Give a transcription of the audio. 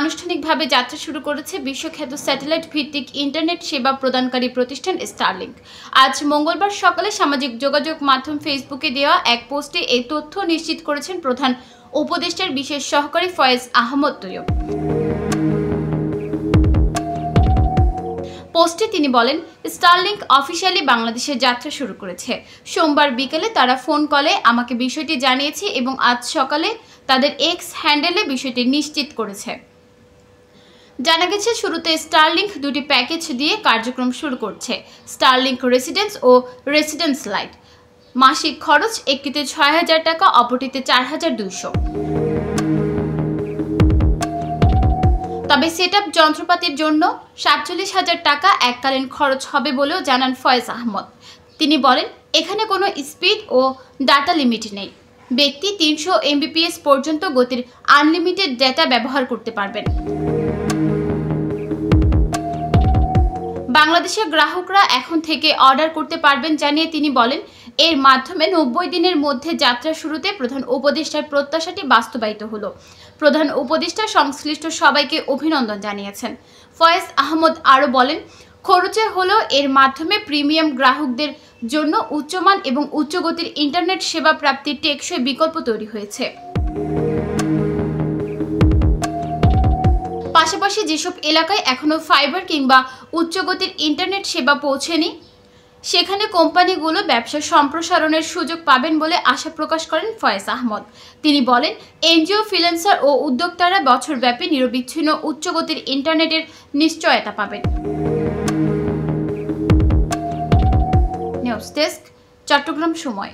আনুষ্ঠানিকভাবে যাত্রা শুরু করেছে বিশ্বখ্যাত স্যাটেলাইট ভিত্তিক ইন্টারনেট সেবা প্রদানকারী প্রতিষ্ঠান স্টারলিংক। আজ মঙ্গলবার সকালে সামাজিক যোগাযোগ মাধ্যম ফেসবুকে দেওয়া এক পোস্টে এই তথ্য নিশ্চিত করেছেন প্রধান উপদেষ্টার বিশেষ সহকারী ফয়েজ আহমদ তৈয়ব। পোস্টে তিনি বলেন, স্টারলিংক অফিসিয়ালি বাংলাদেশে যাত্রা শুরু করেছে। সোমবার বিকেলে তারা ফোন কলে আমাকে বিষয়টি জানিয়েছে এবং আজ সকালে তাদের এক্স হ্যান্ডেলে বিষয়টি নিশ্চিত করেছে। জানা গেছে, শুরুতে স্টারলিংক দুটি প্যাকেজ দিয়ে কার্যক্রম শুরু করছে। স্টারলিংক রেসিডেন্স ও রেসিডেন্স লাইট। মাসিক খরচ একটিতে ৬,০০০ টাকা, অপরটিতে ৪,২০০। তবে সেটআপ যন্ত্রপাতির জন্য ৪৭,০০০ টাকা এককালীন খরচ হবে বলেও জানান ফয়েজ আহমদ। তিনি বলেন, এখানে কোনো স্পিড ও ডাটা লিমিট নেই। ব্যক্তি ৩০০ MBPS পর্যন্ত গতির আনলিমিটেড ডেটা ব্যবহার করতে পারবেন। বাংলাদেশের গ্রাহকরা এখন থেকে অর্ডার করতে পারবেন জানিয়ে তিনি বলেন, এর মাধ্যমে ৯০ দিনের মধ্যে যাত্রা শুরুতে প্রধান উপদেষ্টার প্রত্যাশাটি বাস্তবায়িত হলো। প্রধান উপদেষ্টা সংশ্লিষ্ট সবাইকে অভিনন্দন জানিয়েছেন। ফয়েজ আহমদ আরও বলেন, খরচে হলেও এর মাধ্যমে প্রিমিয়াম গ্রাহকদের জন্য উচ্চমান এবং উচ্চগতির ইন্টারনেট সেবা প্রাপ্তির টেকসই বিকল্প তৈরি হয়েছে। পাশাপাশি যেসব এলাকায় এখনও ফাইবার কিংবা উচ্চগতির ইন্টারনেট সেবা পৌঁছেনি, সেখানে কোম্পানিগুলো ব্যবসা সম্প্রসারণের সুযোগ পাবেন বলে আশা প্রকাশ করেন ফয়েজ আহমদ। তিনি বলেন, এনজিও, ফ্রিল্যান্সার ও উদ্যোক্তারা বছরব্যাপী নিরবিচ্ছিন্ন উচ্চগতির ইন্টারনেটের নিশ্চয়তা পাবেন। নিউজ ডেস্ক, চট্টগ্রাম সময়।